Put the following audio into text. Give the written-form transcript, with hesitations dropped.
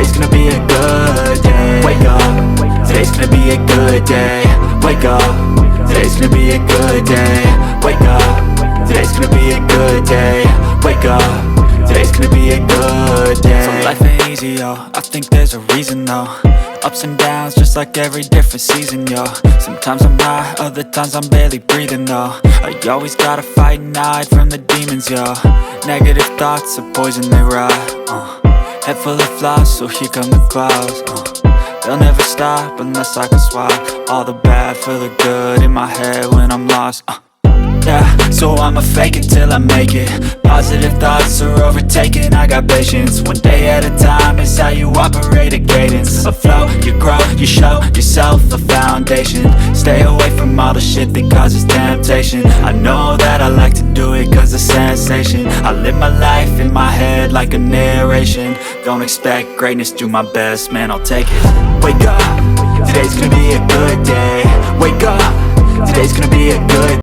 today's gonna be a good day. Wake up, today's gonna be a good day. Wake up, today's gonna be a good day. Wake up, today's gonna be a good day. Wake up, today's gonna be a good day. So life ain't easy, yo, I think there's a reason though. Ups and downs, just like every different season, yo. Sometimes I'm high, other times I'm barely breathing, though. I always gotta fight and hide from the demons, yo. Negative thoughts are poison, they rot. Head full of flies, so here come the clouds. They'll never stop unless I can swap all the bad for the good in my head when I'm lost. Yeah, so I'ma fake it till I make it. Positive thoughts are overtaken, I got patience. One day at a time is how you operate a cadence. A flow, you grow, you show yourself a foundation. Stay away from all the shit that causes temptation. I know that I like to do it cause it's sensation. I live my life in my head like a narration. Don't expect greatness, do my best, man, I'll take it. Wake up, today's gonna be a good day. Wake up, today's gonna be a good